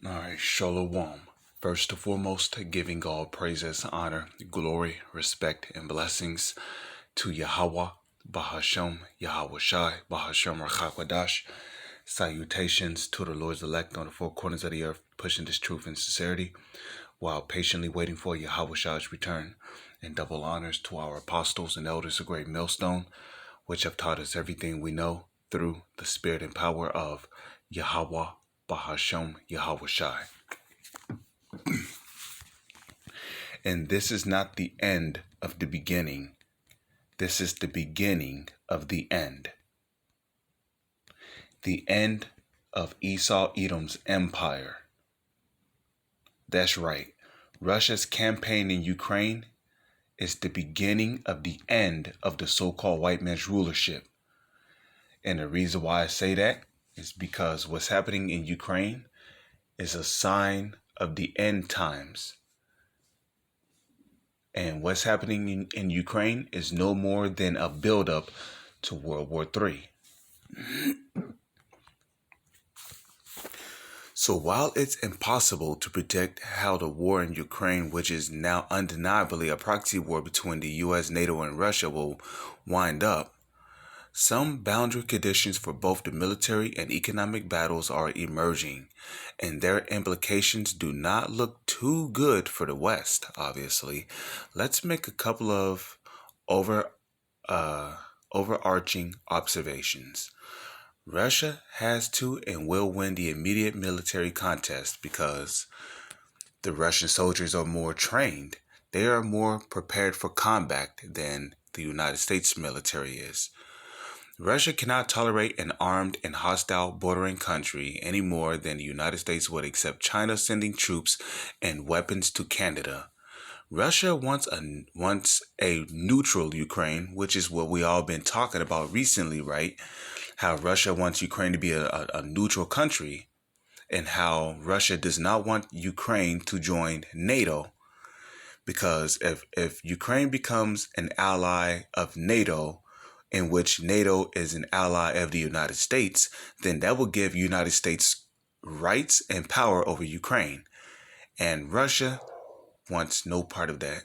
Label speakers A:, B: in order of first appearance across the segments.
A: All right, Shalom. First and foremost, giving all praises, honor, glory, respect, and blessings to Yahweh, Bahashem, Yahweh Shai, Bahashem Rachakwadash. Salutations to the Lord's elect on the four corners of the earth, pushing this truth and sincerity while patiently waiting for Yahweh Shai's return. And double honors to our apostles and elders of Great Millstone, which have taught us everything we know through the spirit and power of Yahweh, Bahashem, Yahweh Shai. And this is not the end of the beginning. This is the beginning of the end. The end of Esau Edom's empire. That's right. Russia's campaign in Ukraine is the beginning of the end of the so-called white man's rulership. And the reason why I say that is because what's happening in Ukraine is a sign of the end times. And what's happening in Ukraine is no more than a buildup to World War III. So while it's impossible to predict how the war in Ukraine, which is now undeniably a proxy war between the US, NATO, and Russia, will wind up, some boundary conditions for both the military and economic battles are emerging, and their implications do not look too good for the West, obviously. Let's make a couple of overarching observations. Russia has to and will win the immediate military contest because the Russian soldiers are more trained. They are more prepared for combat than the United States military is. Russia cannot tolerate an armed and hostile bordering country any more than the United States would accept China sending troops and weapons to Canada. Russia wants a neutral Ukraine, which is what we all been talking about recently, right? How Russia wants Ukraine to be a neutral country, and how Russia does not want Ukraine to join NATO. Because if Ukraine becomes an ally of NATO, in which NATO is an ally of the United States, then that will give United States rights and power over Ukraine. And Russia wants no part of that.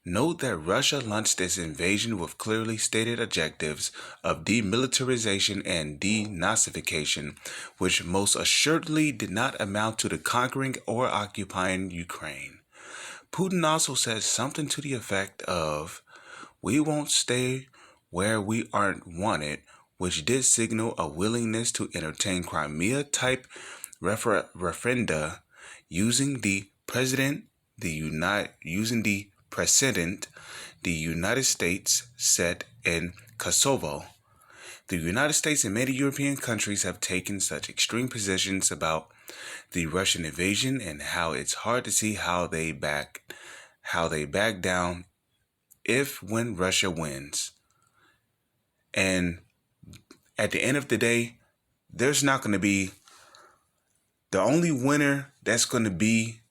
A: Note that Russia launched this invasion with clearly stated objectives of demilitarization and denazification, which most assuredly did not amount to the conquering or occupying Ukraine. Putin also said something to the effect of, "We won't stay where we aren't wanted," which did signal a willingness to entertain Crimea-type referenda using the precedent the United States set in Kosovo. The United States and many European countries have taken such extreme positions about the Russian invasion and how it's hard to see how they back down when Russia wins. And at the end of the day, there's not going to be the only winner that's going to be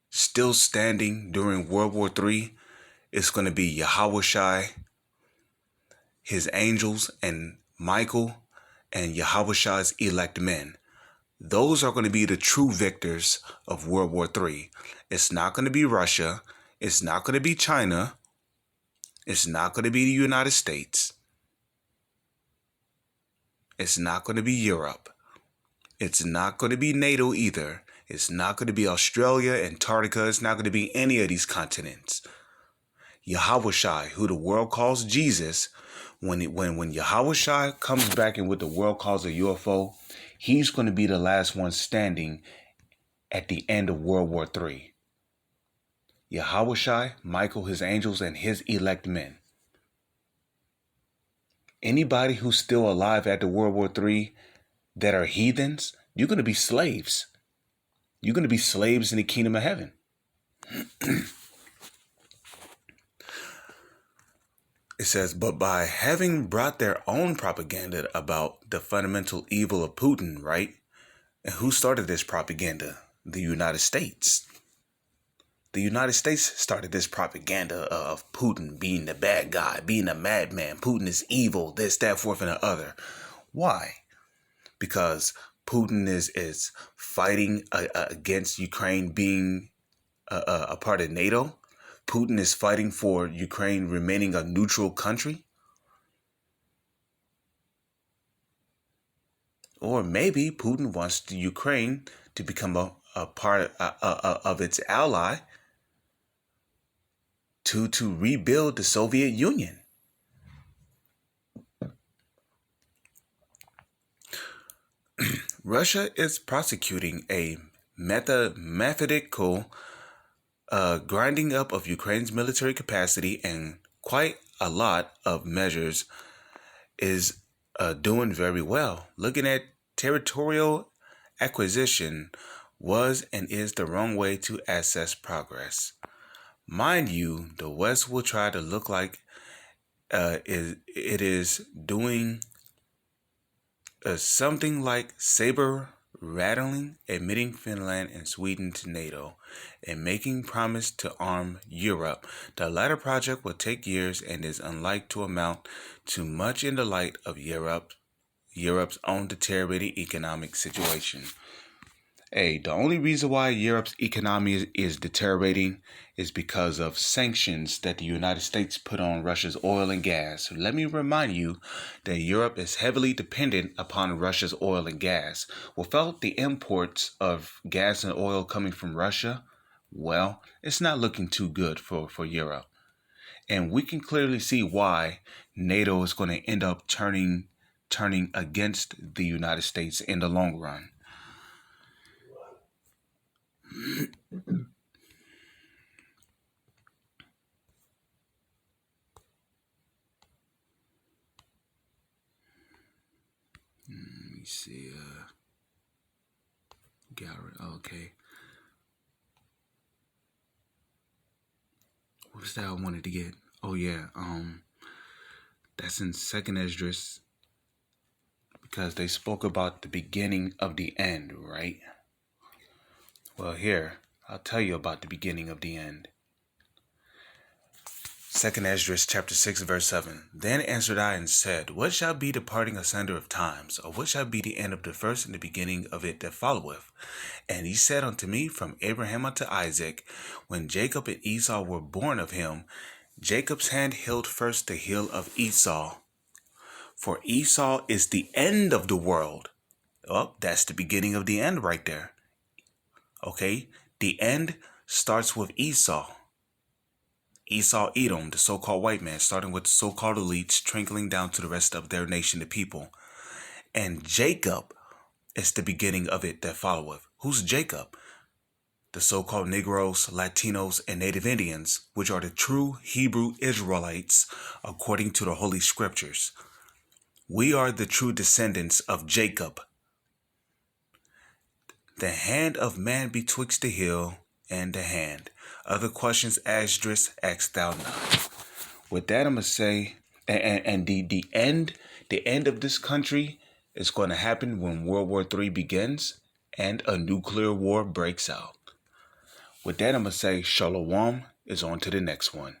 A: still standing during World War III is going to be Yahweh Shai, his angels, and Michael, and Yahweh Shai's elect men. Those are going to be the true victors of World War III. It's not going to be Russia. It's not going to be China. It's not going to be the United States. It's not going to be Europe. It's not going to be NATO either. It's not going to be Australia, Antarctica. It's not going to be any of these continents. Yahweh Shai, who the world calls Jesus, when Yahweh Shai comes back in what the world calls a UFO, he's going to be the last one standing at the end of World War III. Yahweh Shai, Michael, his angels, and his elect men. Anybody who's still alive after World War III that are heathens, you're going to be slaves. You're going to be slaves in the kingdom of heaven. It says, but by having brought their own propaganda about the fundamental evil of Putin, right? And who started this propaganda? The United States. The United States started this propaganda of Putin being the bad guy, being a madman. Putin is evil, this, that, fourth, and the other. Why? Because Putin is fighting against Ukraine being a part of NATO. Putin is fighting for Ukraine remaining a neutral country. Or maybe Putin wants the Ukraine to become a part of its ally to rebuild the Soviet Union. Russia is prosecuting a methodical grinding up of Ukraine's military capacity, and quite a lot of measures is doing very well. Looking at territorial acquisition was and is the wrong way to assess progress. Mind you, the West will try to look like it is doing something like saber rattling, admitting Finland and Sweden to NATO, and making promise to arm Europe. The latter project will take years and is unlikely to amount to much in the light of Europe's own deteriorating economic situation. The only reason why Europe's economy is deteriorating is because of sanctions that the United States put on Russia's oil and gas. Let me remind you that Europe is heavily dependent upon Russia's oil and gas. Without the imports of gas and oil coming from Russia, well, it's not looking too good for Europe. And we can clearly see why NATO is going to end up turning against the United States in the long run. Let me see. Gallery. Okay. What was that I wanted to get? Oh yeah. That's in Second Esdras, because they spoke about the beginning of the end, right? Well, here, I'll tell you about the beginning of the end. Second Esdras chapter 6 verse 7. Then answered I and said, What shall be the parting asunder of times? Or what shall be the end of the first and the beginning of it that followeth? And he said unto me, From Abraham unto Isaac, when Jacob and Esau were born of him, Jacob's hand held first the heel of Esau. For Esau is the end of the world. Oh, that's the beginning of the end right there. Okay, the end starts with Esau. Esau, Edom, the so-called white man, starting with the so-called elites, trickling down to the rest of their nation, the people. And Jacob is the beginning of it that followeth. Who's Jacob? The so-called Negroes, Latinos, and Native Indians, which are the true Hebrew Israelites according to the Holy Scriptures. We are the true descendants of Jacob. The hand of man betwixt the heel and the hand. Other questions, Esdras, asked thou not. With that, I'm going to say, and the end of this country is going to happen when World War III begins and a nuclear war breaks out. With that, I'm going to say, Shalom is on to the next one.